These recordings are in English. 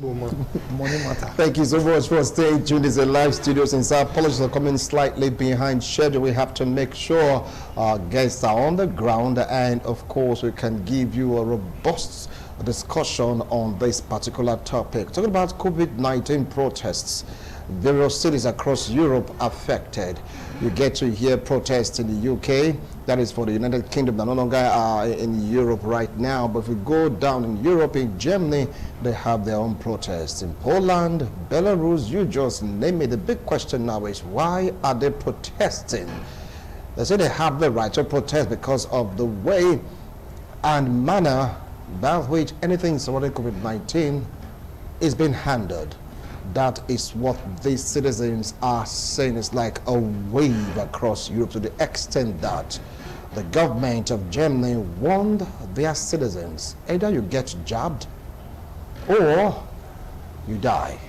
Money matter. Thank you so much for staying tuned. It's a live studio. Since our apologies are coming slightly behind schedule, we have to make sure our guests are on the ground, and of course we can give you a robust discussion on this particular topic. Talking about COVID-19 protests, various cities across Europe affected. You get to hear protests in the UK, that is for the United Kingdom, that no longer are in Europe right now. But if we go down in Europe, in Germany, they have their own protests. In Poland, Belarus, you just name it. The big question now is, why are they protesting? They say they have the right to protest because of the way and manner by which anything surrounding COVID-19 is being handled. That is what these citizens are saying. It's like a wave across Europe, to the extent that the government of Germany warned their citizens, either you get jabbed or you die,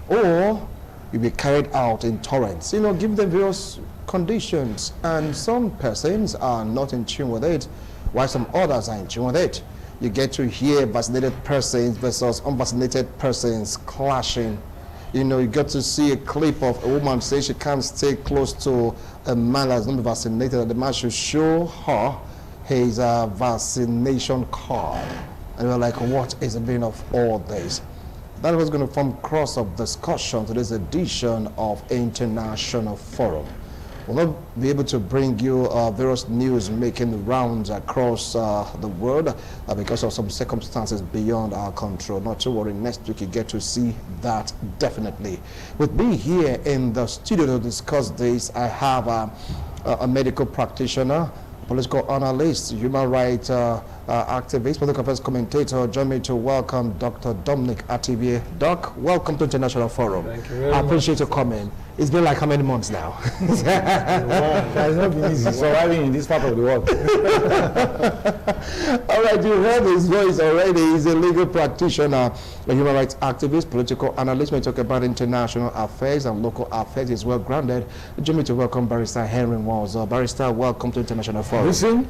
or you'll be carried out in torrents. You know, give them various conditions, and some persons are not in tune with it, while some others are in tune with it. You get to hear vaccinated persons versus unvaccinated persons clashing. You know, you get to see a clip of a woman say she can't stay close to a man that's not vaccinated, and the man should show her his vaccination card. And we're like, what is the meaning of all this? That was going to form cross of discussion to this edition of International Forum. We'll not be able to bring you various news making rounds across the world because of some circumstances beyond our control. Not to worry, next week you get to see that definitely. With me here in the studio to discuss this, I have a medical practitioner, political analyst, human rights activist, political affairs commentator. Join me to welcome Dr. Dominic Atibie. Doc, welcome to International Forum. Thank you very I much. Appreciate you coming. It's been like how many months now? It has not been easy surviving in this part of the world. All right, you heard his voice already. He's a legal practitioner, a human rights activist, political analyst. We talk about international affairs and local affairs. He's well grounded. Join me to welcome Barrister Henry Walzer. Barrister, welcome to International Forum. Listen,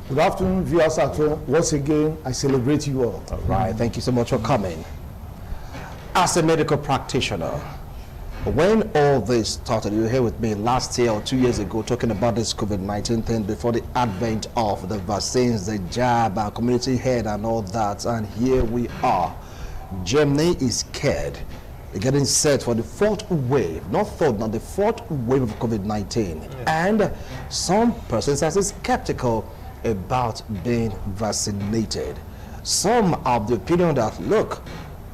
good afternoon, viewers at home. Once again, I celebrate you all. All right, thank you so much for coming. As a medical practitioner, when all this started, you were here with me last year or 2 years ago talking about this COVID-19 thing before the advent of the vaccines, the jab, our community head and all that, and here we are. Germany is scared. They're getting set for the fourth wave, not third, not the fourth wave of COVID-19. Yeah. And some persons are skeptical about being vaccinated. Some of the opinion that, look,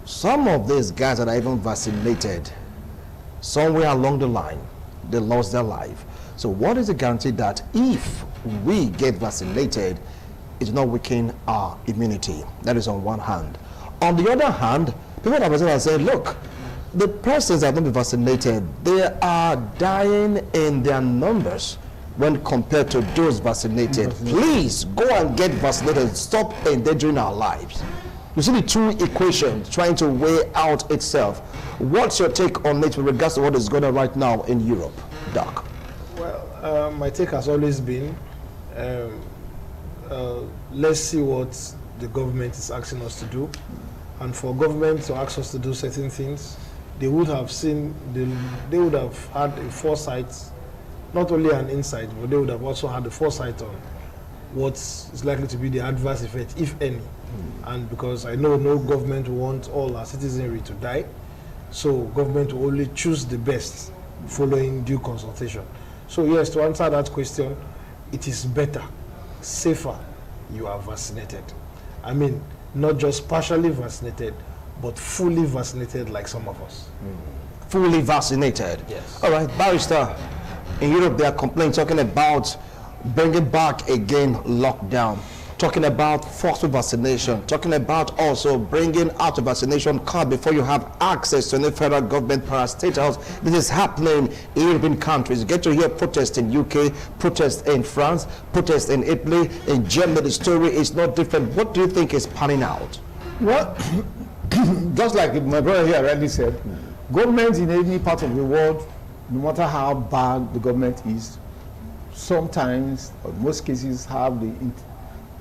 some of these guys that are even vaccinated, somewhere along the line, they lost their life. So what is the guarantee that if we get vaccinated, it will not weaken our immunity? That is on one hand. On the other hand, people that are saying, look, the persons that have not been vaccinated, they are dying in their numbers when compared to those vaccinated. Please go and get vaccinated. Stop endangering our lives. You see the two equations trying to weigh out itself. What's your take on it with regards to what is going on right now in Europe, Doc? Well, my take has always been, let's see what the government is asking us to do. And for government to ask us to do certain things, they would have seen, they would have had a foresight, not only an insight, but they would have also had a foresight on what is likely to be the adverse effect, if any. And because I know no government wants all our citizenry to die, so government will only choose the best following due consultation. So yes, to answer that question, it is better, safer, you are vaccinated. I mean, not just partially vaccinated, but fully vaccinated like some of us. Fully vaccinated? Yes. All right, Barrister, in Europe they are complaining, talking about bringing back again lockdown, talking about forceful vaccination, talking about also bringing out a vaccination card before you have access to any federal government parastatals. This is happening in European countries. You get to hear protests in UK, protests in France, protests in Italy, in Germany. The story is not different. What do you think is panning out? Well, just like my brother here already said, governments in any part of the world, no matter how bad the government is, sometimes, or in most cases, have the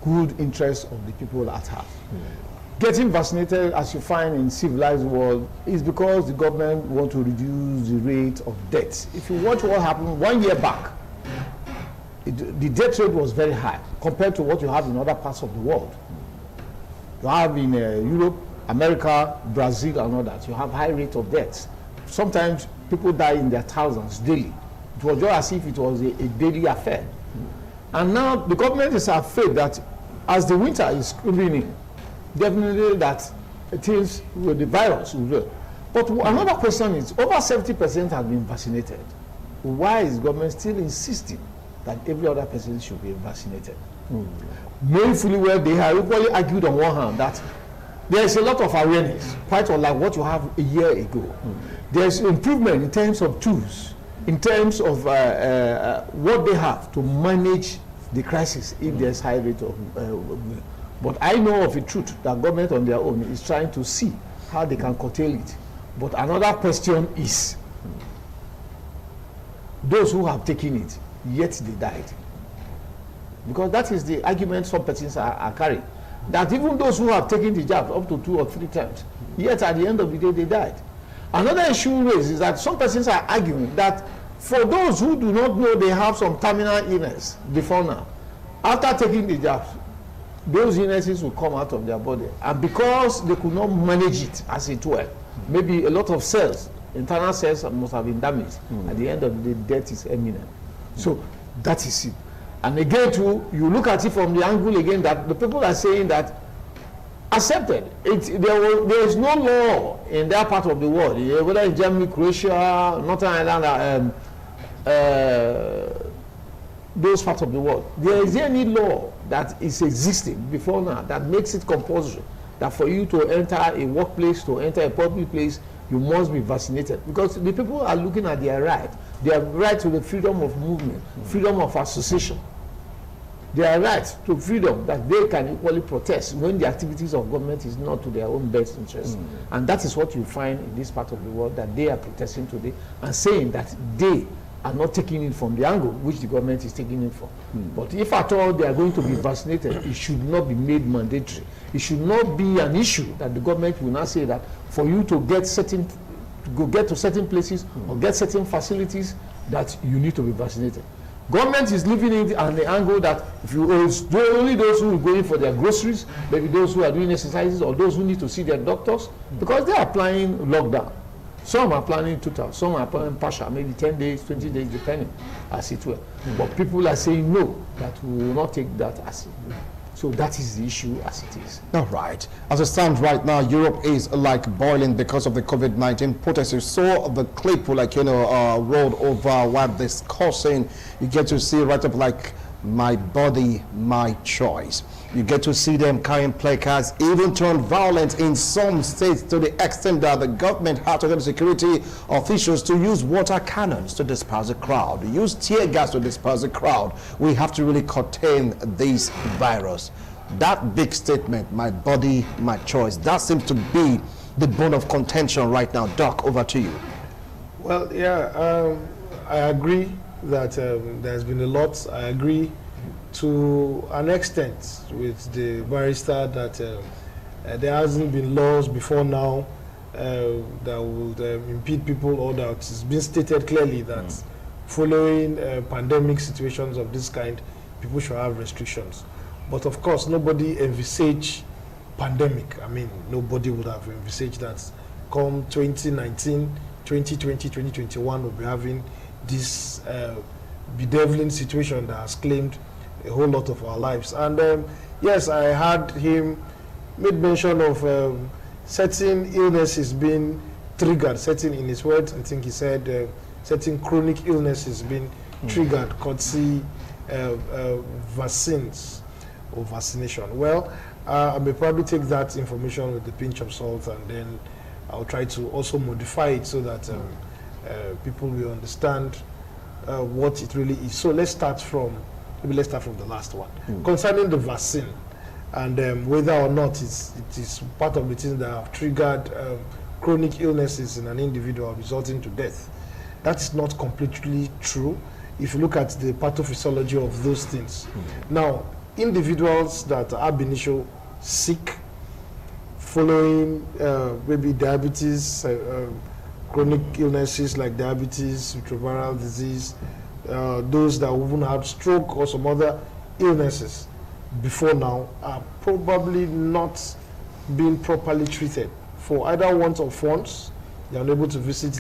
good interests of the people at heart. getting vaccinated, as you find in civilized world, is because the government want to reduce the rate of death. If you watch what happened 1 year back, the death rate was very high compared to what you have in other parts of the world. You have in Europe, America, Brazil, and all that. You have high rate of deaths. Sometimes people die in their thousands daily. It was just as if it was a daily affair. And now the government is afraid that as the winter is creeping in, definitely that things with the virus will grow. But another question is, over 70% have been vaccinated. Why is government still insisting that every other person should be vaccinated? Knowing fully well, they have equally argued on one hand that there is a lot of awareness, quite unlike what you have a year ago. There's improvement in terms of tools, in terms of what they have to manage the crisis if there's high rate of but I know of a truth that government on their own is trying to see how they can curtail it. But another question is, those who have taken it, yet they died. Because that is the argument some persons are carrying. That even those who have taken the jab up to 2 or 3 times, yet at the end of the day they died. Another issue raised is that some persons are arguing that for those who do not know they have some terminal illness before now, after taking the jab, those illnesses will come out of their body. And because they could not manage it as it were, maybe a lot of cells, internal cells must have been damaged. At the end of the day, death is imminent. So that is it. And again, too, you look at it from the angle again that the people are saying that accepted. There is no law in that part of the world, whether in Germany, Croatia, Northern Ireland, those parts of the world. There is any law that is existing before now that makes it compulsory that for you to enter a workplace, to enter a public place, you must be vaccinated. Because the people are looking at their right to the freedom of movement, freedom of association. Their right to freedom that they can equally protest when the activities of government is not to their own best interest. And that is what you find in this part of the world, that they are protesting today and saying that they are not taking it from the angle which the government is taking it from. But if at all they are going to be vaccinated, it should not be made mandatory. It should not be an issue that the government will not say that for you to get to certain places or get certain facilities that you need to be vaccinated. Government is leaving it on the angle that if you only those who are going for their groceries, maybe those who are doing exercises or those who need to see their doctors, because they are applying lockdown. Some are planning total, some are planning partial, maybe 10 days, 20 days, depending, as it were. But people are saying no, that we will not take that as it will. So that is the issue as it is. All right. As it stands right now, Europe is like boiling because of the COVID-19 protests. You saw the clip, rolled over while discussing. You get to see right up like, my body, my choice. You get to see them carrying placards, even turned violent in some states to the extent that the government had to get security officials to use water cannons to disperse the crowd, use tear gas to disperse the crowd. We have to really contain this virus. That big statement, my body, my choice, that seems to be the bone of contention right now. Doc, over to you. Well, yeah, I agree that there's been a lot. I agree to an extent with the barrister that there hasn't been laws before now that would impede people, or that it's been stated clearly that following pandemic situations of this kind, people should have restrictions. But of course, nobody envisaged pandemic. I mean, nobody would have envisaged that come 2019, 2020, 2021, we'll be having this bedeviling situation that has claimed a whole lot of our lives. And yes, I heard him made mention of certain illnesses being triggered, certain, in his words, I think he said certain chronic illnesses being triggered courtesy vaccines or vaccination. Well, I may probably take that information with a pinch of salt, and then I'll try to also modify it so that people will understand what it really is. So let's start from the last one. Concerning the vaccine, and whether or not it is part of the things that have triggered chronic illnesses in an individual resulting to death. That's not completely true if you look at the pathophysiology of those things. Now, individuals that are ab initio sick following maybe diabetes, chronic illnesses like diabetes, cerebral disease, those that even have stroke or some other illnesses before now are probably not being properly treated for either want of funds. They are unable to visit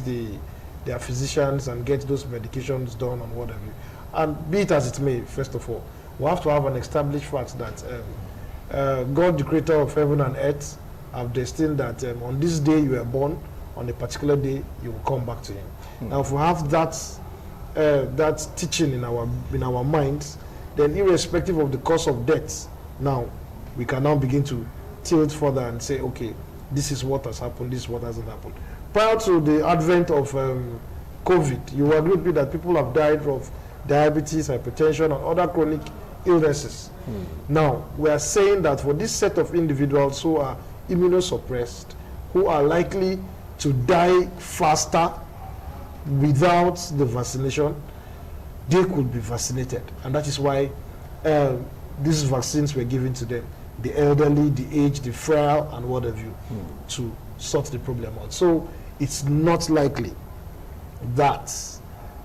their physicians and get those medications done and whatever. And be it as it may, first of all, we have to have an established fact that God, the creator of heaven and earth, have destined that on this day you were born, on a particular day you will come back to him. Now, if we have that teaching in our minds, then irrespective of the cause of death, now we can now begin to tilt further and say, okay, this is what has happened, this is what hasn't happened. Prior to the advent of COVID, you will agree with me that people have died of diabetes, hypertension, and other chronic illnesses. Now, we are saying that for this set of individuals who are immunosuppressed, who are likely to die faster without the vaccination, they could be vaccinated. And that is why these vaccines were given to them, the elderly, the aged, the frail, and what have you, to sort the problem out. So it's not likely that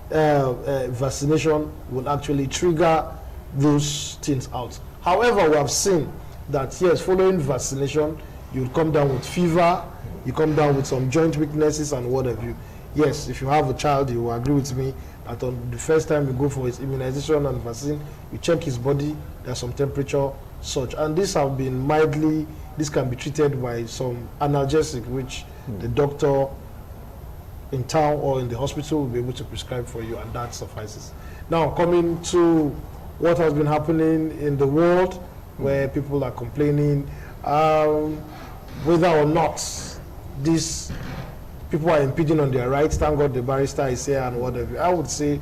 vaccination will actually trigger those things out. However, we have seen that, yes, following vaccination, you come down with fever, you come down with some joint weaknesses and what have you. Yes, if you have a child, you will agree with me that on the first time you go for his immunization and vaccine, you check his body, there's some temperature, such. And these have been mildly, this can be treated by some analgesic, which the doctor in town or in the hospital will be able to prescribe for you, and that suffices. Now, coming to what has been happening in the world, where people are complaining, whether or not these people are impeding on their rights. Thank God the barrister is here and whatever. I would say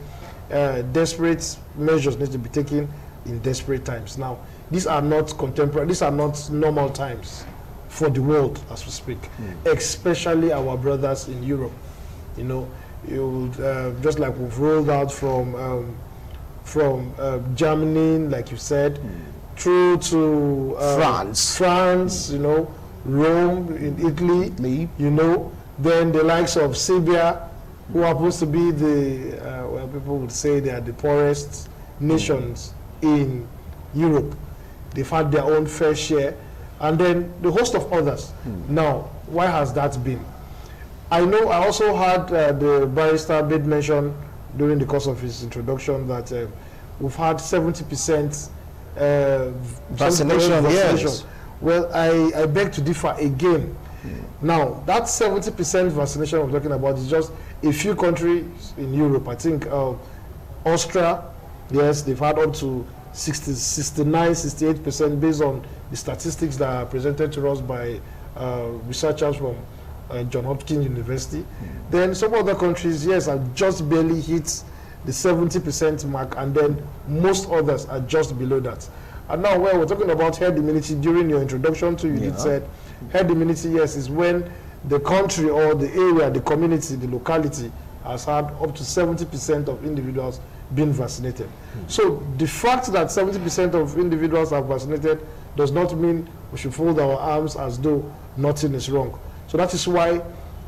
desperate measures need to be taken in desperate times. Now, these are not contemporary, these are not normal times for the world as we speak, especially our brothers in Europe. You know, just like we've rolled out from Germany, like you said, through to France, you know, Rome in Italy, you know, then the likes of Serbia, who happens to be the, well, people would say they are the poorest nations in Europe. They've had their own fair share, and then the host of others. Now, why has that been? I know I also had the barrister made mention during the course of his introduction that we've had 70% vaccination. Yes. Well, I beg to differ again. Now, that 70% vaccination we're talking about is just a few countries in Europe. I think Austria, yes, they've had up to 69, 68% based on the statistics that are presented to us by researchers from Johns Hopkins University. Then some other countries, yes, have just barely hit the 70% mark, and then most others are just below that. And now, where we're talking about herd immunity, during your introduction to you, you said herd immunity, yes, is when the country or the area, the community, the locality has had up to 70% of individuals being vaccinated. So the fact that 70% of individuals are vaccinated does not mean we should fold our arms as though nothing is wrong. So that is why,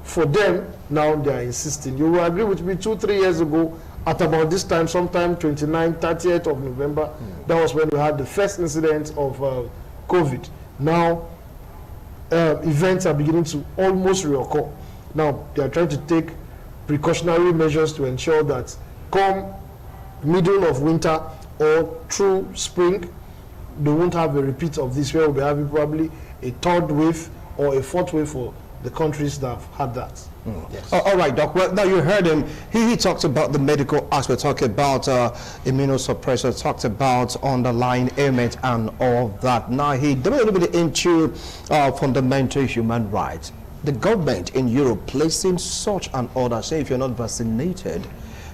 for them, now they are insisting. You will agree with me, 2-3 years ago, at about this time, sometime 29th, 30th of November, that was when we had the first incident of COVID. Now, events are beginning to almost reoccur. Now, they are trying to take precautionary measures to ensure that come middle of winter or through spring, they won't have a repeat of this, where we'll be having probably a third wave or a fourth wave for the countries that have had that. Yes. All right, Doc. Well, now you heard him. He talked about the medical aspect, talked about immunosuppressor, talked about underlying ailment and all that. Now he delved a little bit into fundamental human rights. The government in Europe placing such an order, saying if you're not vaccinated,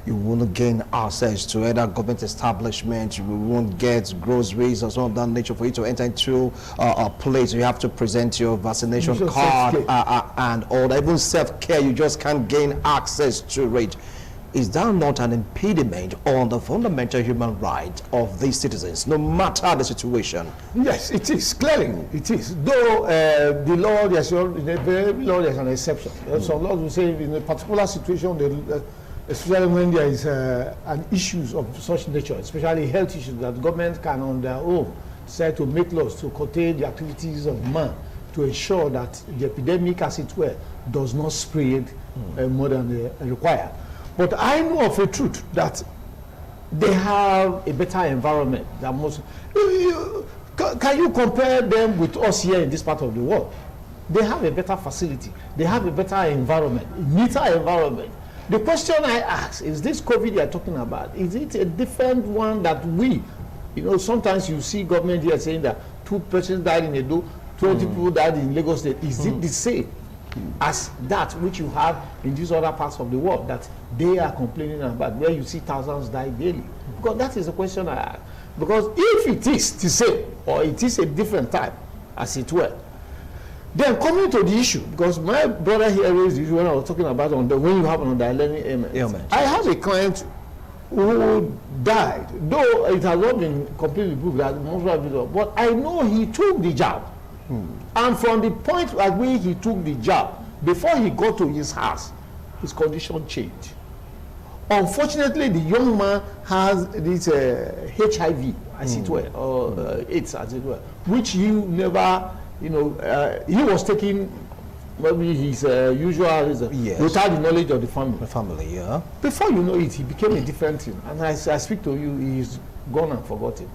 you won't gain access to either government establishment, you won't get groceries or some of that nature. For you to enter into a place, you have to present your vaccination card and all that. Even self-care, you just can't gain access to it. is that not an impediment on the fundamental human right of these citizens, no matter the situation? Yes, it is. Clearly, it is. Though the law, there's an exception. Some laws will say in a particular situation, especially when there is an issues of such nature, especially health issues, that the government can on their own decide to make laws to curtail the activities of man to ensure that the epidemic, as it were, does not spread more than required. But I know of a truth that they have a better environment than most. Can you compare them with us here in this part of the world? They have a better facility. They have a better environment, a neater environment. The question I ask is, this COVID you are talking about, is it a different one that we, sometimes you see government here saying that 2 persons died in Edo, 20 people died in Lagos State. Is it the same as that which you have in these other parts of the world that they are complaining about, where you see thousands die daily? Because that is the question I ask. Because if it is the same, or it is a different type, as it were, then coming to the issue, because my brother here raised the issue when I was talking about when you have an underlying ailment. I have a client who died, though it has not been completely proved that most people, but I know he took the jab. And from the point at which he took the jab, before he got to his house, his condition changed. Unfortunately, the young man has this HIV, as it were, or AIDS, as it were, which he never, he was taking maybe his usual without the knowledge of the family. The family, yeah. Before you know it, he became a different thing. And as I speak to you, he's gone and forgotten.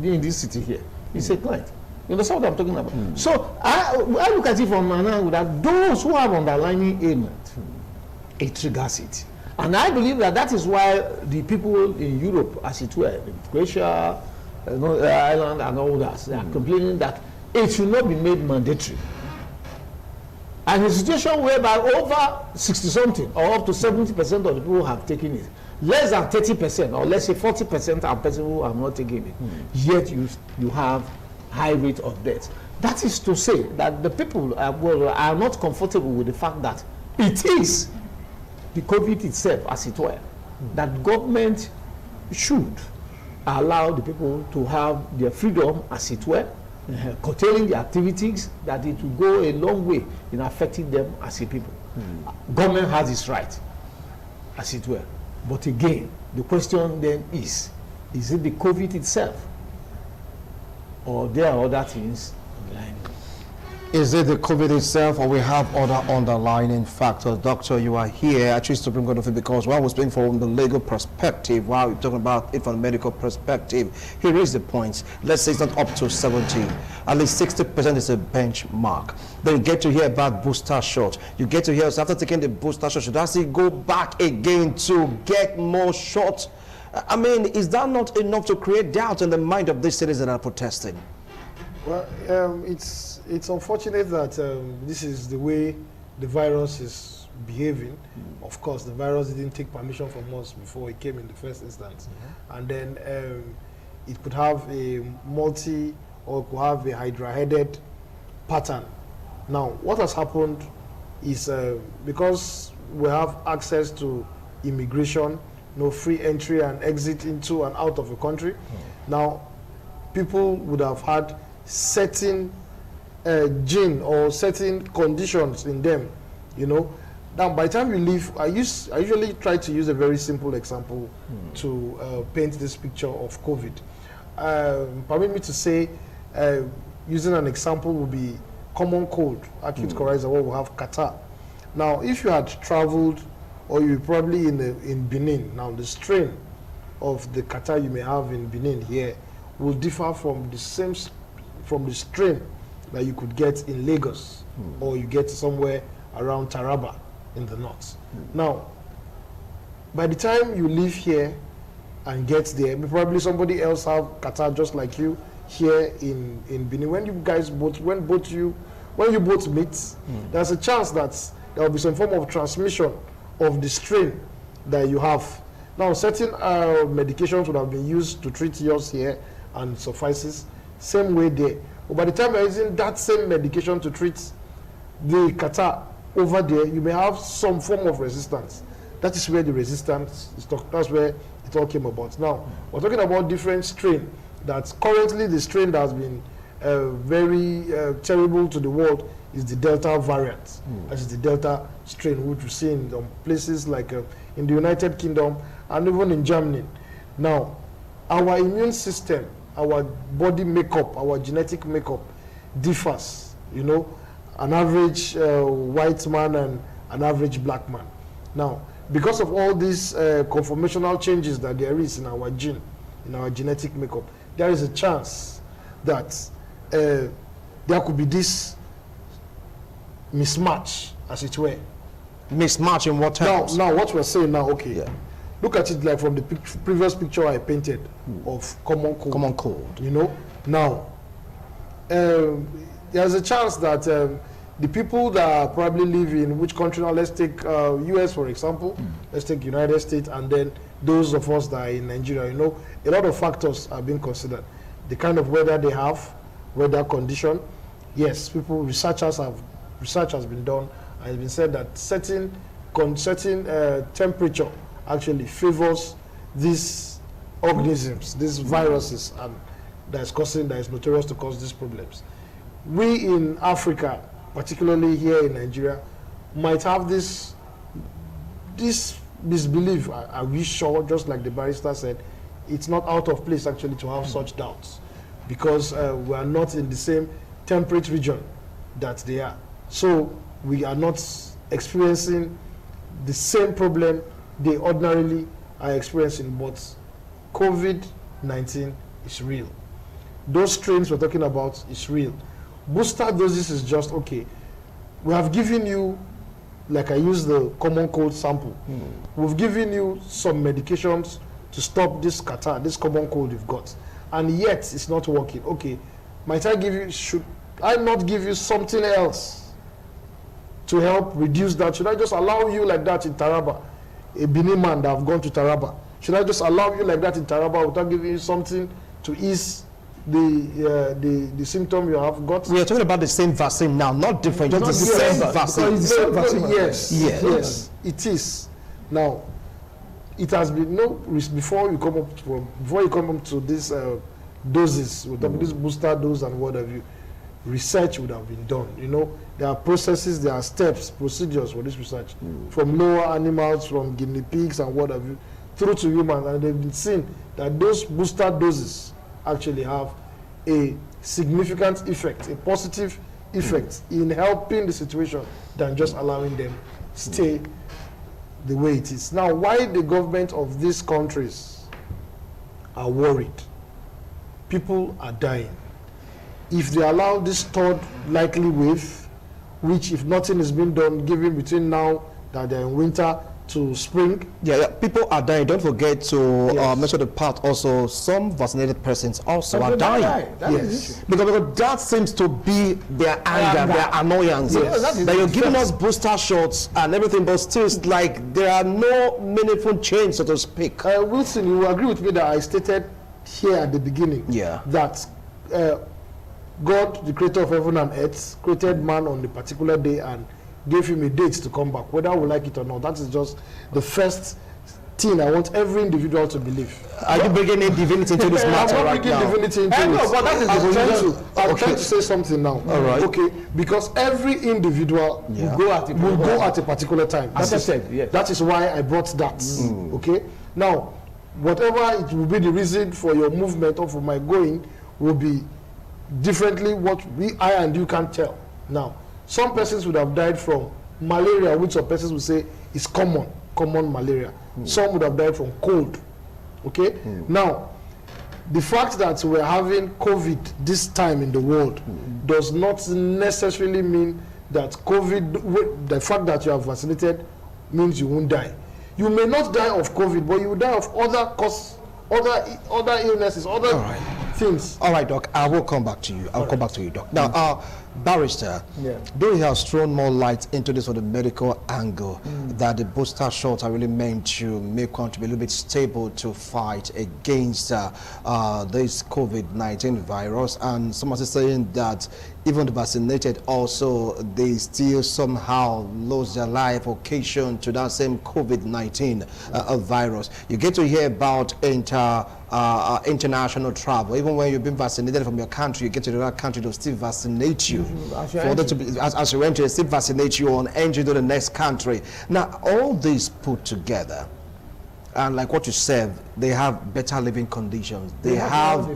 In this city here, he's a client. You understand what I'm talking about? So I look at it from an angle that those who have underlying ailment, it triggers it. And I believe that is why the people in Europe, as it were, in Croatia, Ireland, and all that, they are complaining that it should not be made mandatory. And a situation whereby over 60-something or up to 70% of the people have taken it, less than 30%, or let's say 40% are persons who have not taken it, yet you have high rate of death. That is to say that the people are not comfortable with the fact that it is the COVID itself, as it were, that government should allow the people to have their freedom, as it were, curtailing the activities, that it will go a long way in affecting them as a people. Government has its right, as it were. But again, the question then is it the COVID itself, or there are other things underlying it? Is it the COVID itself, or we have other underlying factors? Doctor, you are here. I choose to bring on the because while we're speaking from the legal perspective, while we're talking about it from the medical perspective, here is the point. Let's say it's not up to 70. At least 60% is a benchmark. Then you get to hear about booster shot. You get to hear, after taking the booster shot, should I say go back again to get more shots? I mean, is that not enough to create doubt in the mind of these citizens that are protesting? Well, it's unfortunate that this is the way the virus is behaving. Of course, the virus didn't take permission from us before it came in the first instance. And then it could have a multi, or could have a hydra-headed pattern. Now, what has happened is because we have access to immigration, free entry and exit into and out of the country. Now, people would have had certain gene or certain conditions in them, Now, by the time you leave, I usually try to use a very simple example to paint this picture of COVID. Permit me to say, using an example would be common cold, acute coryza, where we have catarrh. Now, if you had traveled, or you're probably in Benin, now the strain of the catarrh you may have in Benin here will differ from the strain that you could get in Lagos, or you get somewhere around Taraba in the north. Now, by the time you leave here and get there, probably somebody else have catarrh just like you here in Benin. When you both meet, there's a chance that there will be some form of transmission of the strain that you have. Now, certain medications would have been used to treat yours here and suffices. Same way there. But by the time you're using that same medication to treat the catarrh over there, you may have some form of resistance that is where the resistance is. That's where it all came about. Now, we're talking about different strain. That's currently the strain that has been very terrible to the world is the Delta variant. That is the Delta strain, which we see in places like in the United Kingdom and even in Germany. Now, our immune system, our body makeup, our genetic makeup differs. You know, an average white man and an average black man. Now, because of all these conformational changes that there is in our gene, in our genetic makeup, there is a chance that there could be this mismatch, as it were. Mismatch in what terms? Now what we're saying now, okay, yeah. Look at it like from the previous picture I painted of common cold. Common cold. You know, now there's a chance that the people that probably live in which country now, let's take US for example, let's take United States, and then those of us that are in Nigeria, you know, a lot of factors are being considered. The kind of weather they have, weather condition. Yes, research has been done, and it's been said that certain temperature actually favors these organisms, these viruses, and that is notorious to cause these problems. We in Africa, particularly here in Nigeria, might have this disbelief. Are we sure? Just like the barrister said, it's not out of place actually to have such doubts, because we are not in the same temperate region that they are. So we are not experiencing the same problem they ordinarily are experiencing, but COVID-19 is real. Those strains we're talking about is real. Booster doses is just, okay, we have given you, like I use the common cold sample, we've given you some medications to stop this catarrh, this common cold you've got, and yet it's not working. Okay, should I not give you something else to help reduce that? Should I just allow you like that in Taraba, a Benin man that have gone to Taraba? Should I just allow you like that in Taraba without giving you something to ease the symptom you have got? We are talking about the same vaccine now, not different, just the same vaccine. It's the same vaccine. Yes, it is. Now, it has been before you come up to these doses, with this booster dose and what have you, research would have been done. You know, there are processes, there are steps, procedures for this research, from lower animals, from guinea pigs and what have you, through to humans, and they've been seen that those booster doses actually have a significant effect, a positive effect in helping the situation than just allowing them stay the way it is. Now, why the government of these countries are worried? People are dying. If they allow this third likely wave, which if nothing is being done, given between now that they're in winter to spring. Yeah, people are dying. Don't forget to mention the part also, some vaccinated persons also are dying. Yes. Because that seems to be their anger, their annoyance. Yes. That you're giving us booster shots and everything, but still it's like there are no meaningful change, so to speak. Wilson, you will agree with me that I stated here at the beginning that God, the creator of heaven and earth, created man on a particular day and gave him a date to come back, whether we like it or not. That is just the first thing I want every individual to believe. Are you bringing in divinity into this matter right now? I'm not bringing divinity into it. No, but that is I'm trying to say something now. All right. Okay, because every individual will go at a particular time. That is why I brought that. Okay. Now, whatever it will be the reason for your movement or for my going will be differently what I and you can't tell. Now, some persons would have died from malaria, which some persons would say is common malaria. Some would have died from cold. Okay? Now, the fact that we're having COVID this time in the world does not necessarily mean that COVID, the fact that you are vaccinated means you won't die. You may not die of COVID, but you will die of other illnesses, other things. All right, Doc, I will come back to you. I'll come back to you, Doc. Now, Barrister, Yeah. though he has thrown more light into this sort of medical angle, that the booster shots are really meant to make one to be a little bit stable to fight against this COVID-19 virus, and some are saying that even the vaccinated also, they still somehow lose their life occasion to that same COVID-19 virus. You get to hear about international travel. Even when you've been vaccinated from your country, you get to another country, they'll still vaccinate you. For them to be, as you enter, they still vaccinate you on entry to the next country. Now, all this put together, and like what you said, they have better living conditions. They have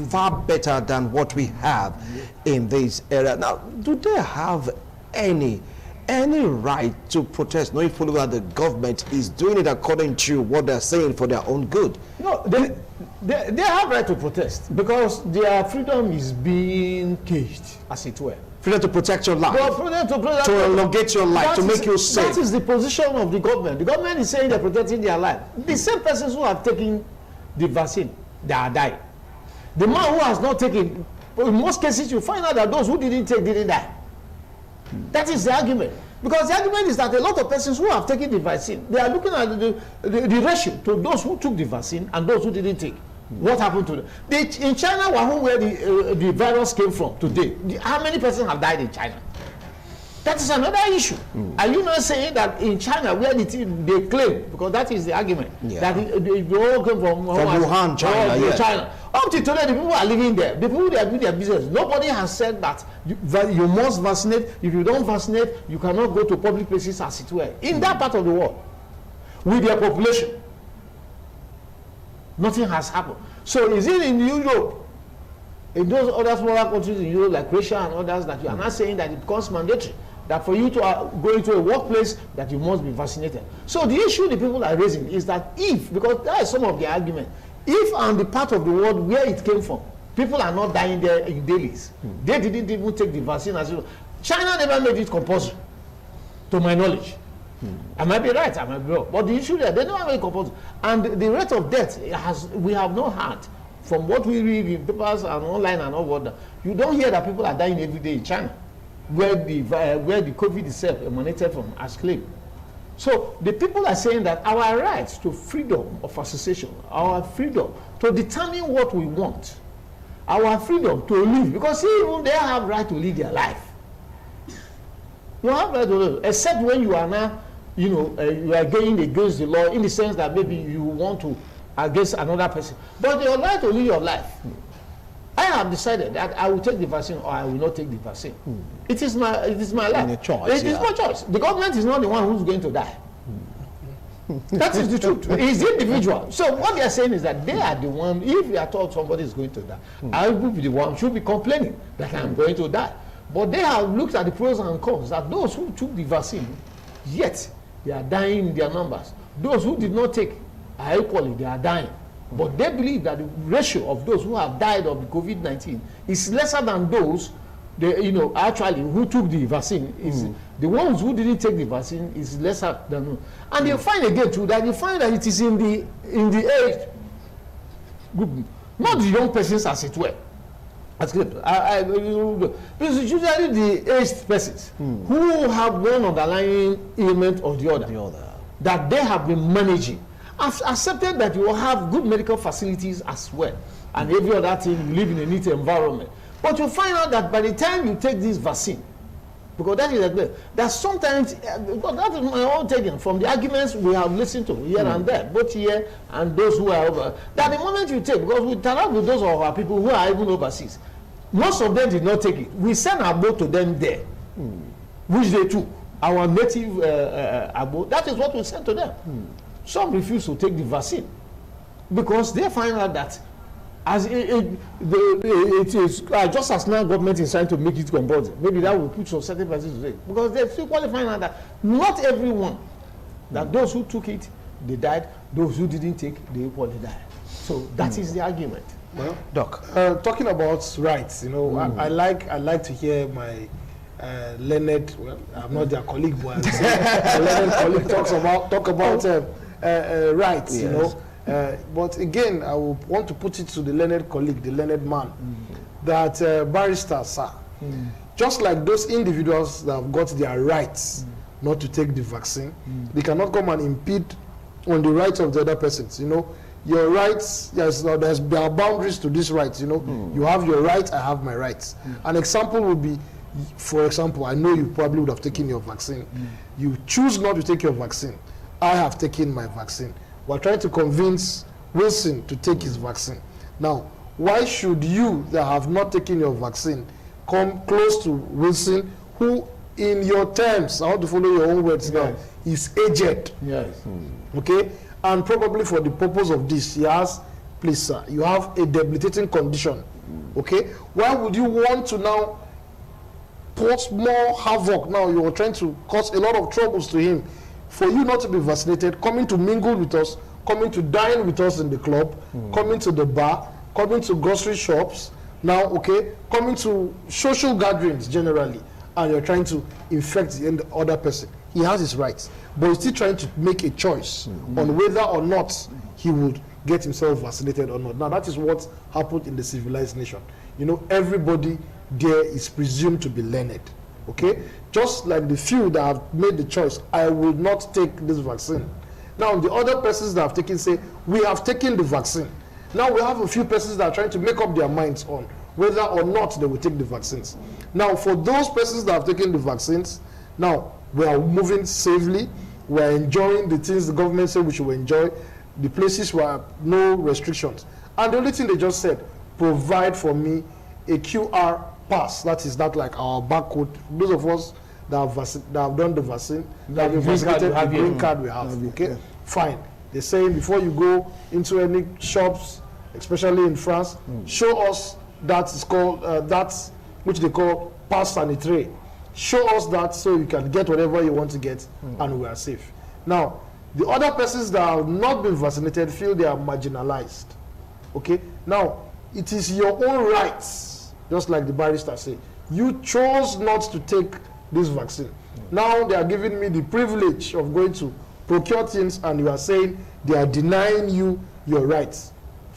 far better than what we have in this area. Now, do they have any right to protest, knowing fully well that the government is doing it according to what they're saying for their own good? No, they have right to protest because their freedom is being caged, as it were. Freedom to protect your life, to elongate your life, to make you safe. That is the position of the government. The government is saying they're protecting their life. The same persons who have taken the vaccine, they are dying. The man who has not taken, in most cases you find out that those who didn't take didn't die. That is the argument. Because the argument is that a lot of persons who have taken the vaccine, they are looking at the ratio to those who took the vaccine and those who didn't take. What happened to them? In China, where the virus came from today, how many persons have died in China? That is another issue. Are you not saying that in China, where they claim, because that is the argument, that it all came from Wuhan, China, China. Up to today, the people are living there. The people, they are doing their business. Nobody has said that you must vaccinate. If you don't vaccinate, you cannot go to public places, as it were. In that part of the world, with their population, nothing has happened. So is it in Europe, in those other smaller countries in Europe, like Russia and others, that you are not saying that it becomes mandatory that for you to go into a workplace that you must be vaccinated? So the issue the people are raising is that if, because that is some of the argument, if on the part of the world where it came from, people are not dying there in dailies, they didn't even take the vaccine as well. China never made it compulsory, to my knowledge. I might be right, I might be wrong, but the issue there, they never made it compulsory. And the rate of death we have not had, from what we read in papers and online and all that, you don't hear that people are dying every day in China, where the COVID itself emanated from, as claimed. So the people are saying that our rights to freedom of association, our freedom to determine what we want, our freedom to live, because even they have right to live their life. You have right to live, except when you are now, you are going against the law, in the sense that maybe you want to against another person. But your right to live your life. I have decided that I will take the vaccine or I will not take the vaccine. It is my life. Choice, it is my choice. The government is not the one who's going to die. That is the truth. It's the individual. So what they are saying is that they are the one, if you are told somebody is going to die, I will be the one should be complaining that I'm going to die. But they have looked at the pros and cons, that those who took the vaccine, yet they are dying in their numbers. Those who did not take are equally, they are dying. But they believe that the ratio of those who have died of the COVID-19 is lesser than those, actually who took the vaccine. Is the ones who didn't take the vaccine is lesser than. And you find again too that you find that it is in the age group, not the young persons, as it were. Because it's usually the aged persons who have one underlying ailment or the other that they have been managing. I've accepted that you will have good medical facilities as well, and every other thing, you live in a neat environment. But you find out that by the time you take this vaccine, because that is that sometimes, because that is my own taking from the arguments we have listened to here and there, both here and those who are over, that the moment you take, because we interact with those of our people who are even overseas, most of them did not take it. We send our boat to them there, which they took, our native abode. That is what we sent to them. Some refuse to take the vaccine because they find out that as it is just as now government is trying to make it compulsory. Maybe that will put some certain persons to take, because they still qualifying out that not everyone, that those who took it, they died, those who didn't take, they equally died. So that is the argument. Well, Doc, talking about rights, I like to hear my learned, well, I'm not their colleague, but a learned colleague talk about rights. Yes. But again, I will want to put it to the learned colleague, the learned man, that barristers, sir, just like those individuals that have got their rights not to take the vaccine, they cannot come and impede on the rights of the other persons. You know, your rights, there are boundaries to these rights. You know, you have your rights, I have my rights. An example would be, for example, I know you probably would have taken your vaccine. You choose not to take your vaccine. I have taken my vaccine. We're trying to convince Wilson to take his vaccine. Now, why should you that have not taken your vaccine come close to Wilson, who in your terms, I want to follow your own words now, is aged? Yes. Okay? And probably for the purpose of this, he has, please sir, you have a debilitating condition. Okay? Why would you want to now put more havoc? Now you are trying to cause a lot of troubles to him. For you not to be vaccinated, coming to mingle with us, coming to dine with us in the club, coming to the bar, coming to grocery shops, now, okay, coming to social gatherings generally, and you're trying to infect the other person. He has his rights, but he's still trying to make a choice on whether or not he would get himself vaccinated or not. Now, that is what happened in the civilized nation. You know, everybody there is presumed to be learned, okay? Just like the few that have made the choice, I will not take this vaccine. Now, the other persons that have taken say, we have taken the vaccine. Now, we have a few persons that are trying to make up their minds on whether or not they will take the vaccines. Now, for those persons that have taken the vaccines, now, we are moving safely. We are enjoying the things the government said we should enjoy, the places where no restrictions. And the only thing they just said, provide for me a QR pass. That is not like our barcode. Those of us that have done the vaccine, that have vaccinated, the green card we have. Okay, fine. They're saying before you go into any shops, especially in France, show us that is called that's which they call pass sanitaire. Show us that so you can get whatever you want to get, and we are safe. Now, the other persons that have not been vaccinated feel they are marginalized. Okay, now it is your own rights, just like the barrister say. You chose not to take this vaccine. Now they are giving me the privilege of going to procure things, and you are saying they are denying you your rights.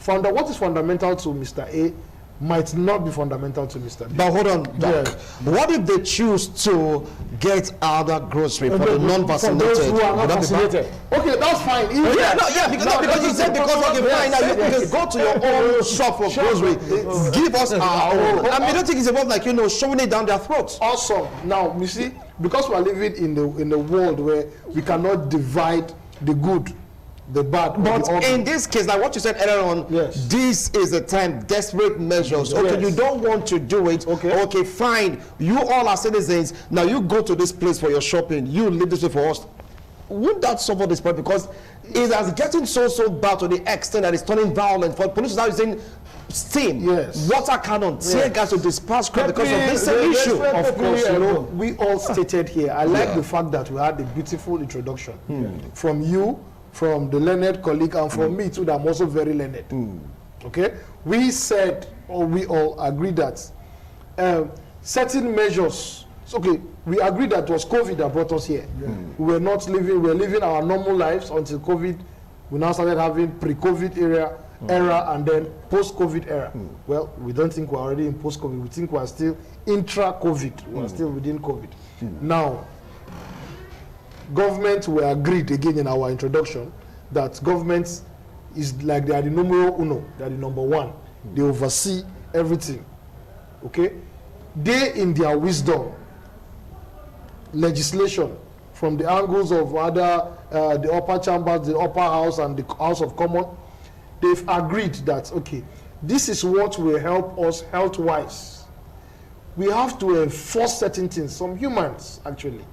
What is fundamental to Mr. A might not be fundamental to Mr. B. But hold on, Doc. Yeah. What if they choose to get other grocery for the non-vaccinated? For those who are not vaccinated. Okay, that's fine. Because you said fine, now you can go to your own shop for grocery. Give us our own. I mean, I don't think it's about like, you know, shoving it down their throats. Awesome. Now, you see, because we are living in the world where we cannot divide the good, the bad. But in this case, like what you said earlier on, this is the time, desperate measures. Okay, you don't want to do it. Okay, fine. You all are citizens. Now you go to this place for your shopping. You leave this way for us. Wouldn't that solve this problem? Because it has getting so bad to the extent that it's turning violent. For police now using steam, water cannon, tear gas to disperse crowd because of this issue. Of course, you know, we all stated here. I like the fact that we had a beautiful introduction from you, from the learned colleague, and from me too, that I'm also very learned. Okay, we said, or we all agreed that certain measures. Okay, we agreed that it was COVID that brought us here. We were not living. We were living our normal lives until COVID. We now started having pre-COVID era, and then post-COVID era. Well, we don't think we're already in post-COVID. We think we're still intra-COVID. We're still within COVID. Now, government, we agreed again in our introduction that government is like they are the numero uno, they are the number one. They oversee everything. Okay? They, in their wisdom, legislation from the angles of other, the upper chambers, the upper house, and the House of Commons, they've agreed that, okay, this is what will help us health-wise. We have to enforce certain things, some humans, actually.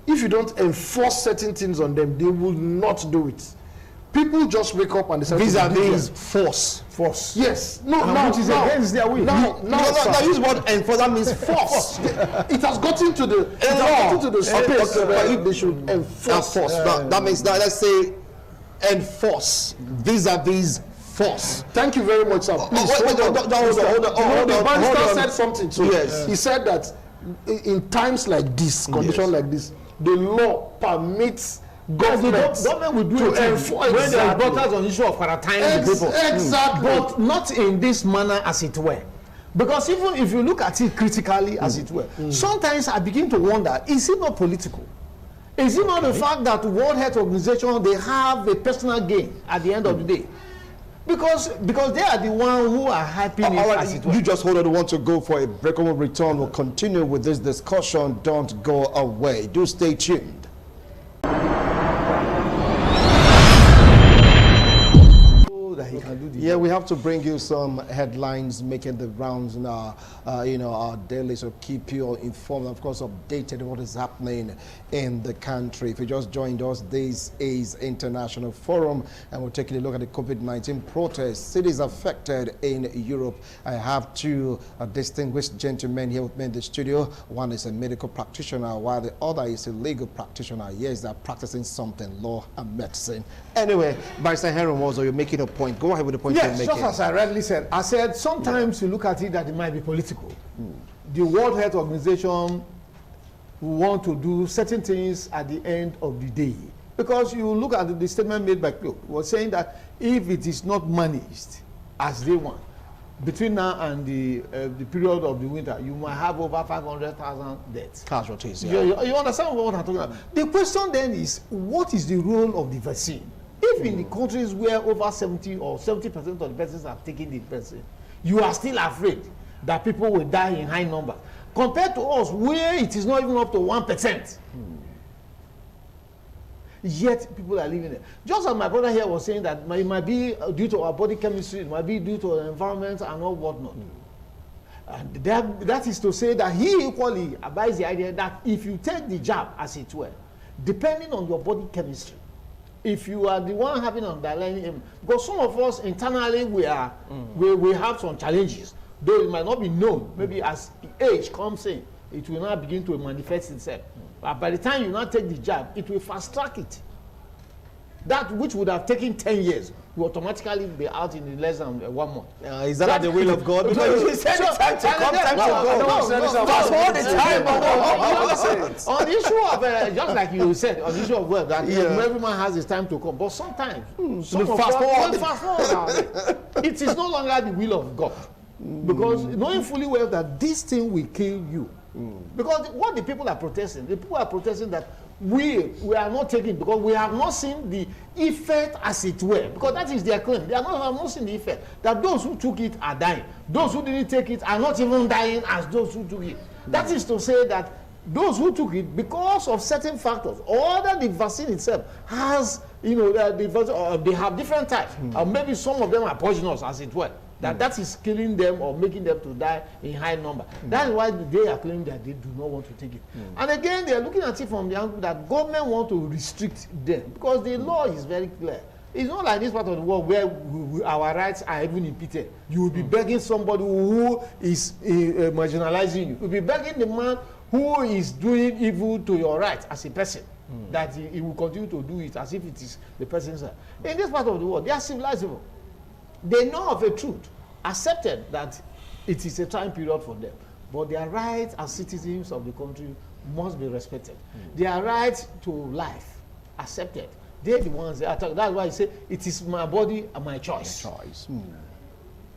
If you don't enforce certain things on them, they will not do it. People just wake up and decide vis-a-vis force. Yes. No, which is against their will. Now, use what enforce, that means force. It has gotten to the space where they should enforce. That means, let's say, enforce vis-a-vis force. Thank you very much, sir. Please, hold on. The barrister said something. So he said that in times like this, conditions like this, the law permits government will do it enforce when they are exactly. brought us on issue of quarantining the people. Exactly. But not in this manner, as it were. Because even if you look at it critically, as it were, sometimes I begin to wonder, is it not political? Is it not the fact that World Health Organization, they have a personal gain at the end of the day? Because they are the ones who are hyping it, as it were. You just hold on. We want to go for a break. When we return, we'll continue with this discussion. Don't go away. Do stay tuned. That he can do the Yeah, we have to bring you some headlines making the rounds in our, our daily, so keep you informed, of course, updated what is happening in the country. If you just joined us, this is International Forum, and we're taking a look at the COVID-19 protests, cities affected in Europe. I have two distinguished gentlemen here with me in the studio. One is a medical practitioner, while the other is a legal practitioner. Yes, they're practicing something, law and medicine. Anyway, Barrister Henry Mozo, you're making a point. Go ahead with the point you're Yes, making. just as I rightly said. I said sometimes you look at it that it might be political. The World Health Organization want to do certain things at the end of the day. Because you look at the statement made by Klook, was saying that if it is not managed as they want, between now and the period of the winter, you might have over 500,000 deaths. Casualties, yeah. You understand what I'm talking about? The question then is, what is the role of the vaccine? If in the countries where over 70 or 70% of the persons have taken the vaccine, you are still afraid that people will die in high numbers, compared to us where it is not even up to 1%. Yet people are living there. Just as my brother here was saying that it might be due to our body chemistry, it might be due to the environment and all whatnot. And that is to say that he equally abides the idea that if you take the jab, as it were, depending on your body chemistry, if you are the one having underlying, because some of us internally we have some challenges, though it might not be known. Maybe as age comes in, it will now begin to manifest itself. But by the time you now take the jab, it will fast track it. That which would have taken 10 years will automatically be out in less than 1 month. Is that the will of God? Because you said time to come, time to go. Fast forward the time. On the issue of, just like you said, on the issue of work, that every man has his time to come. But sometimes, fast forward. It is no longer the will of God. Because knowing fully well that this thing will kill you. Because what the people are protesting that we are not taking, because we have not seen the effect, as it were, because that is their claim. They have not seen the effect, that those who took it are dying. Those who didn't take it are not even dying as those who took it. That is to say that those who took it, because of certain factors, or that the vaccine itself has, they have different types, or maybe some of them are poisonous, as it were. That is killing them or making them to die in high number. That is why they are claiming that they do not want to take it. And again, they are looking at it from the angle that government want to restrict them, because the law is very clear. It's not like this part of the world where our rights are even impeded. You will be begging somebody who is marginalizing you. You will be begging the man who is doing evil to your rights as a person, that he will continue to do it as if it is the person's right. In this part of the world, they are civilized people. They know of a truth, accepted that it is a time period for them, but their rights as citizens of the country must be respected. Their rights to life accepted. They're the ones that attack. That's why I say it is my body and my choice.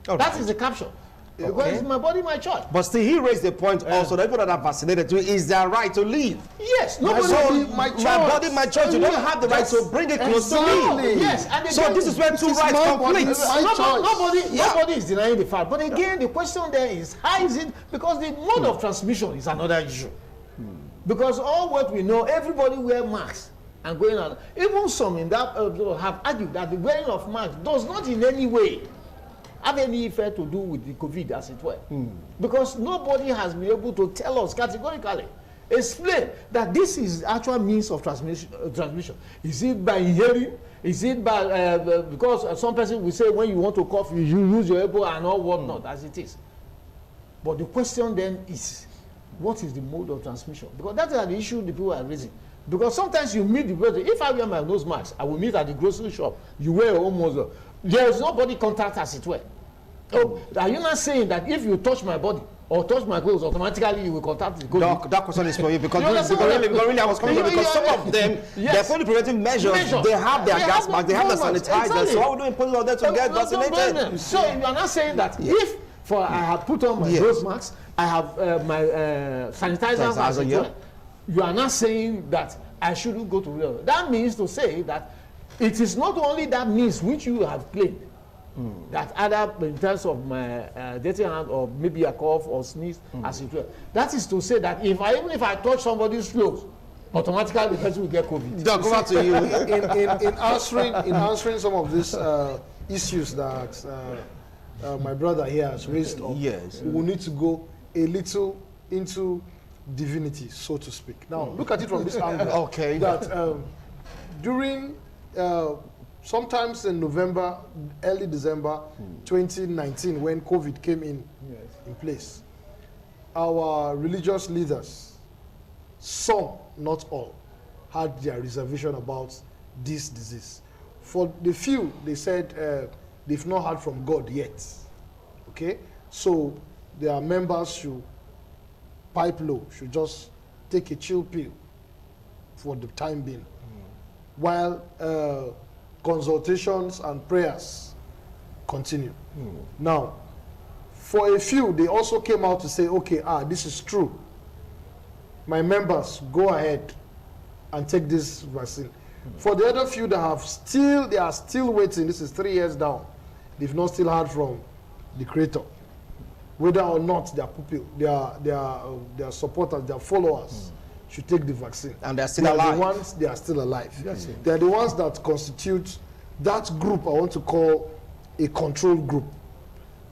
That is the caption. Because it's my body, my choice. But still, he raised the point also that people that are vaccinated too is their right to live. Yes, my body, my choice. You don't have the right to bring it close to me. Yes, and again, so this is where two rights complete. Nobody is denying the fact. But again, the question there is, how is it? Because the mode of transmission is another issue. Because all what we know, everybody wear masks and going on. Even some in that have argued that the wearing of masks does not in any way have any effect to do with the COVID, as it were. Because nobody has been able to tell us categorically, explain that this is actual means of transmission. Is it by inhaling? Is it by, because some person will say when you want to cough, you use your elbow and all whatnot, as it is. But the question then is, what is the mode of transmission? Because that is the issue the people are raising. Because sometimes you meet the person, if I wear my nose mask, I will meet at the grocery shop, you wear your own muzzle. There is no body contact, as it were. Oh, are you not saying that if you touch my body or touch my clothes, automatically you will contact the COVID. Doc, that question is for you because really I was coming to because some of them, they're fully preventive measures. They have their gas masks, they have the sanitizer. Exactly. So why would we impose on them to get vaccinated? So you are not saying that if I have put on my nose mask, I have my sanitizer, you are not saying that I shouldn't go to real. That means to say that it is not only that means which you have claimed, that either in terms of my dirty hand or maybe a cough or sneeze as it were. That is to say that even if I touch somebody's clothes, automatically the person will get COVID. Doc, over to you. in answering some of these issues that my brother here has raised up, we need to go a little into divinity, so to speak. Now, look at it from this angle. Okay. That during sometimes in November, early December 2019, when COVID came in place, our religious leaders, some, not all, had their reservation about this disease. For the few, they said they've not heard from God yet. Okay? So their members should pipe low, should just take a chill pill for the time being. While consultations and prayers continue. Now, for a few, they also came out to say, okay, this is true. My members, go ahead and take this vaccine. For the other few that they are still waiting, this is 3 years down, they've not still heard from the Creator, whether or not their pupil, their supporters, their followers should take the vaccine. And they're still alive. They are still alive. They are the ones that constitute that group I want to call a control group.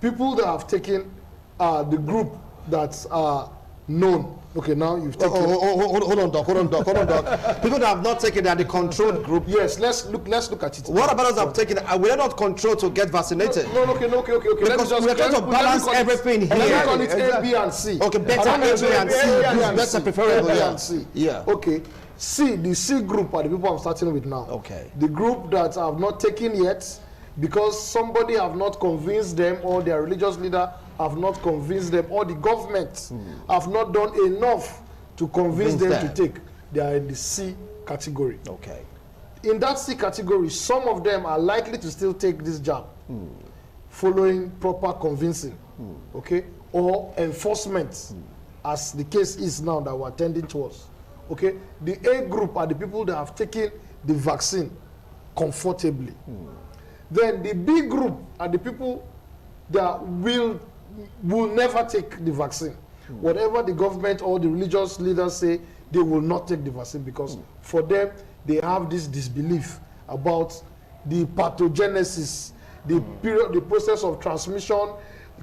People that have taken the group that are known. Okay, now you've taken. Hold on, Doc. People that have not taken, they are the controlled group. Yes, let's look at it. What about those that have taken? We are not controlled to get vaccinated. Okay. Because we're trying to balance everything here. Let me call it A, B, and C. Okay, better A, B, and C. Better preferable. A, B, and C. Yeah. Okay. C, the C group are the people I'm starting with now. Okay. The group that have not taken yet, because somebody have not convinced them, or their religious leader have not convinced them, or the government have not done enough to convince them to take. They are in the C category. Okay. In that C category, some of them are likely to still take this jab, following proper convincing, okay, or enforcement, as the case is now that we're attending towards. Okay, the A group are the people that have taken the vaccine comfortably. Then the B group are the people that will never take the vaccine. Whatever the government or the religious leaders say, they will not take the vaccine because for them, they have this disbelief about the pathogenesis, the period, the process of transmission,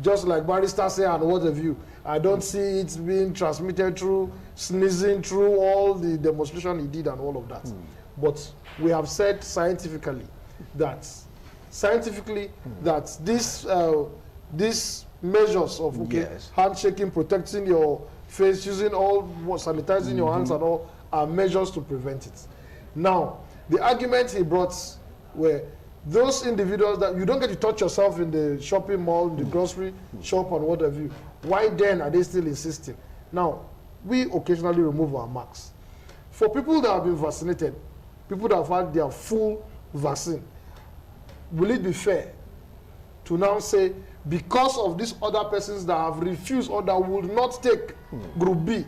just like Barrister say and what have you. I don't see it being transmitted through sneezing, through all the demonstration he did and all of that. But we have said scientifically that these measures of handshaking, protecting your face, using all sanitizing your hands and all are measures to prevent it. Now, the argument he brought were those individuals that you don't get to touch yourself in the shopping mall, the grocery shop and what have you. Why then are they still insisting? Now, we occasionally remove our masks. For people that have been vaccinated, people that have had their full vaccine, will it be fair to now say, because of these other persons that have refused or that will not take Group B,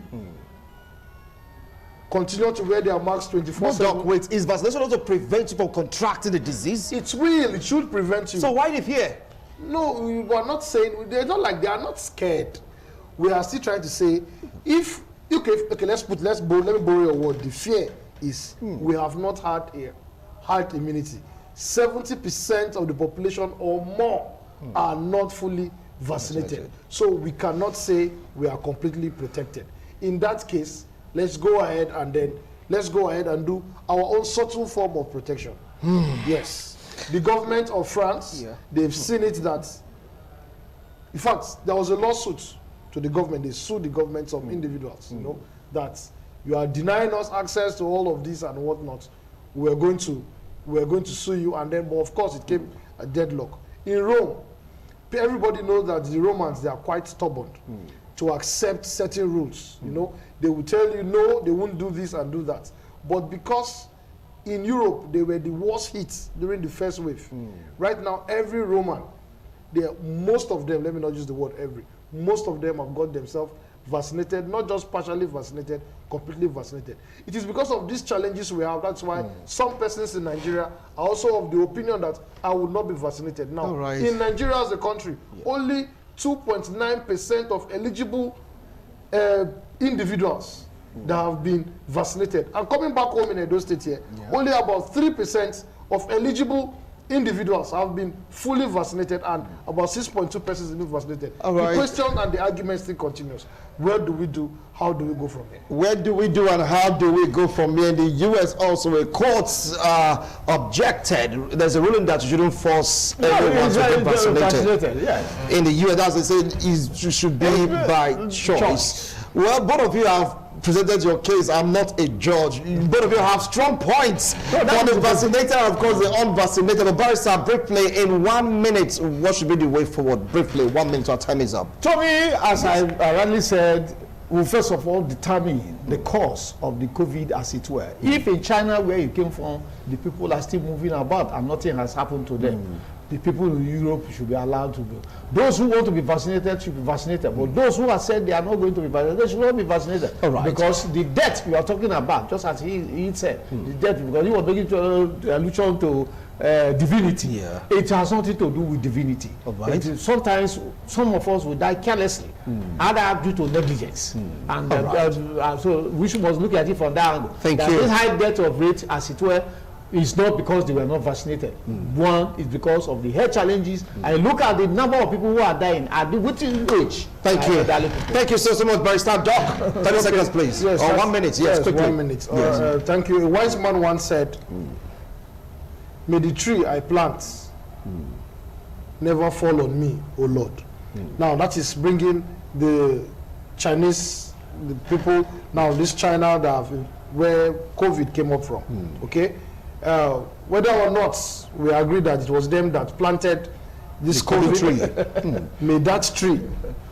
continue to wear their masks 24/7? Wait, is vaccination also prevent you from contracting the disease? It will. It should prevent you. So why the fear? No, we are not saying, they're not like, they are not scared. We are still trying to say, if, okay, let me borrow your word. The fear is we have not had a herd immunity. 70% of the population or more are not fully vaccinated. So we cannot say we are completely protected. In that case, let's go ahead and do our own subtle form of protection. Yes. The government of France, they've seen it that, in fact, there was a lawsuit to the government. They sued the government of individuals, you know, that you are denying us access to all of this and whatnot. We're going to sue you, and then, but of course, it came a deadlock. In Rome, everybody knows that the Romans, they are quite stubborn. to accept certain rules. You know, they will tell you no, they won't do this and do that. But because in Europe they were the worst hit during the first wave, right now every Roman, most of them, let me not use the word every, most of them have got themselves vaccinated, not just partially vaccinated, completely vaccinated. It is because of these challenges we have. That's why some persons in Nigeria are also of the opinion that I will not be vaccinated. Now, in Nigeria as a country, only 2.9% of eligible individuals that have been vaccinated. And coming back home in Edo State here, only about 3% of eligible individuals have been fully vaccinated, and about 6.2% have been vaccinated. The question and the argument still continues. Where do we do? How do we go from here? Where do we do and how do we go from here? In the U.S. also, a courts objected. There's a ruling that you shouldn't force everyone to get vaccinated. Yes. In the U.S., as they said, it should be by choice. Well, both of you have presented your case. I'm not a judge. Both of you have strong points for the vaccinated and, of course, the unvaccinated. But Barrister, briefly, in 1 minute, what should be the way forward? Briefly, 1 minute, our time is up. To me, as I rightly said, we first of all determine the cause of the COVID, as it were. If in China, where you came from, the people are still moving about and nothing has happened to them, the people in Europe should be allowed to go. Those who want to be vaccinated should be vaccinated. But those who have said they are not going to be vaccinated, they should not be vaccinated. Because the death we are talking about, just as he said, the death, because he was making allusion to divinity. It has nothing to do with divinity. Sometimes some of us will die carelessly, either due to negligence. And so we must look at it from that angle. Thank you. This high death of rate, as it were, is not because they were not vaccinated. One is because of the health challenges. And look at the number of people who are dying at the within age. Thank you. Thank you so much, Barrister. Doc, 30 seconds, please. Yes, or 1 minute. Yes, quickly. 1 minute. Thank you. A wise man once said, may the tree I plant never fall on me, O Lord. Now, that is bringing the Chinese, the people, now this China that have, where COVID came up from. Okay? Whether or not we agree that it was them that planted this COVID tree, may that tree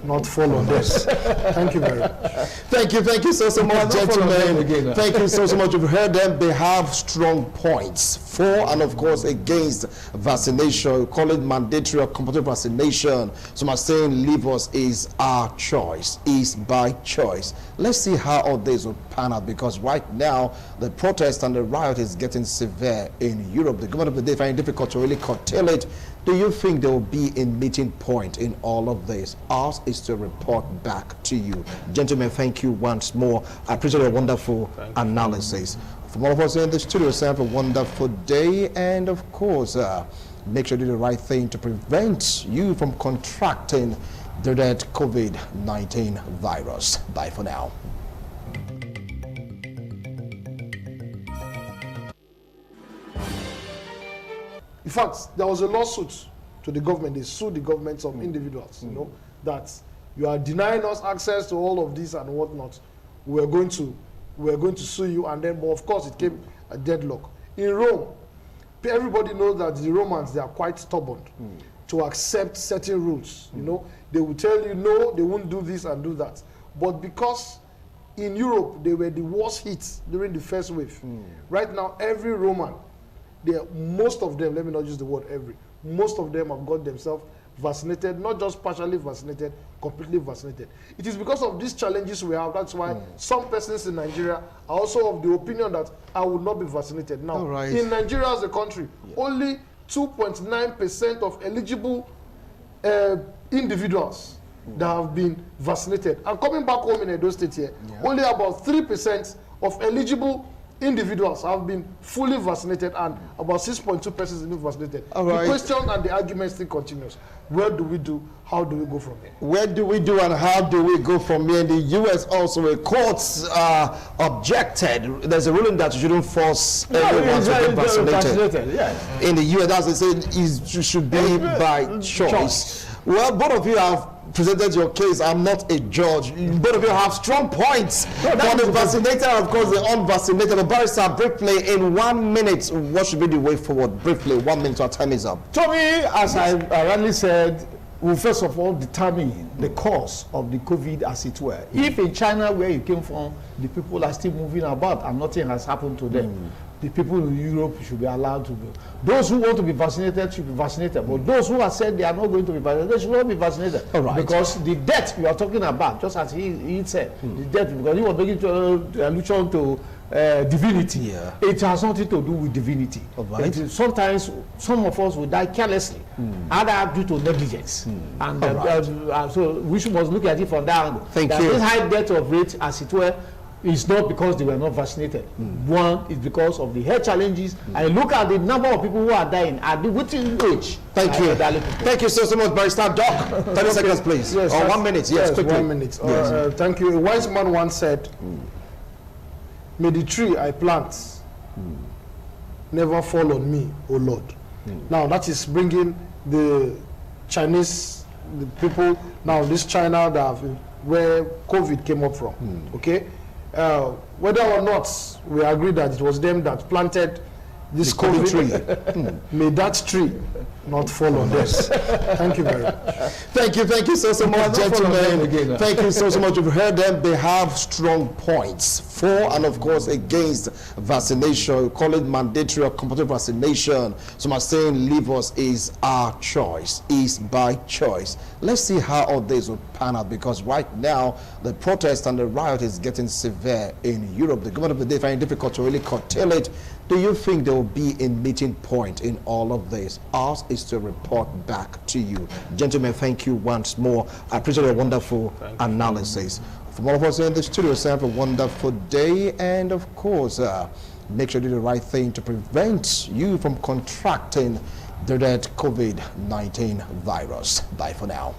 not fall on us. Thank you very much. Thank you so much, gentlemen. Thank you so much. You've heard them. They have strong points for and, of course, against vaccination. We call it mandatory or compulsory vaccination. Some are saying leave us is our choice, is by choice. Let's see how all this will pan out, because right now the protest and the riot is getting severe in Europe. The government of the day finding it difficult to really curtail it. Do you think there will be a meeting point in all of this? Ours is to report back to you. Gentlemen, thank you once more. I appreciate your wonderful analysis. From all of us in the studio, have a wonderful day. And of course, make sure you do the right thing to prevent you from contracting the dreaded COVID-19 virus. Bye for now. In fact, there was a lawsuit to the government. They sued the governments of individuals, you know, that you are denying us access to all of this and whatnot. We're going to sue you, and then, but of course, it came a deadlock. In Rome, everybody knows that the Romans, they are quite stubborn to accept certain rules. You know, they will tell you no, they won't do this and do that. But because in Europe they were the worst hit during the first wave, right now every Roman, most of them, let me not use the word every, most of them have got themselves vaccinated, not just partially vaccinated, completely vaccinated. It is because of these challenges we have. That's why some persons in Nigeria are also of the opinion that I will not be vaccinated. Now, in Nigeria as a country, only 2.9% of eligible individuals that have been vaccinated. And coming back home in Edo State here, only about 3% of eligible individuals have been fully vaccinated, and about 6.2% have been vaccinated. The question and the argument still continues. Where do we do? How do we go from here? Where do we do and how do we go from here? In the U.S. also, a courts objected. There's a ruling that you shouldn't force everyone to get vaccinated. In the U.S., as they said, it should be by choice. Well, both of you have presented your case. I'm not a judge. Both of you have strong points for the vaccinated and, of course, the unvaccinated. But Barrister, briefly, in 1 minute, what should be the way forward? Briefly, 1 minute, our time is up. To me, as I rightly said, will first of all determine the cause of the COVID, as it were. If in China, where you came from, the people are still moving about and nothing has happened to them, the people in Europe should be allowed to go. Those who want to be vaccinated should be vaccinated, but those who have said they are not going to be vaccinated, they should not be vaccinated. All right. Because the death you are talking about, just as he said, the death, because he was making allusion to divinity. Yeah. It has nothing to do with divinity. All right. Sometimes some of us will die carelessly, either due to negligence. And so we must look at it from that angle. Thank that you. This high death of rate, as it were, is not because they were not vaccinated. One is because of the health challenges. And look at the number of people who are dying at the waiting age. Thank you. Thank you so much, Barrister Doc. 30 seconds, please. Yes, or 1 minute. Yes, quickly. 1 minute. Thank you. A wise man once said, may the tree I plant never fall on me, O Lord. Now, that is bringing the Chinese, the people, now this China where COVID came up from, okay? Whether or not we agree that it was them that planted this COVID tree, may that tree not fall on us. Thank you very much. Thank you so much, gentlemen. Thank you so much. You've heard them. They have strong points for and of course against vaccination. We call it mandatory or compulsory vaccination. Some are saying leave us is our choice, is by choice. Let's see how all this will pan out, because right now the protest and the riot is getting severe in Europe. The government of the day finding it difficult to really curtail it. Do you think there will be a meeting point in all of this? Ours is to report back to you. Gentlemen, thank you once more. I appreciate your wonderful analysis. From all of us in the studio, have a wonderful day. And of course, make sure you do the right thing to prevent you from contracting the COVID-19 virus. Bye for now.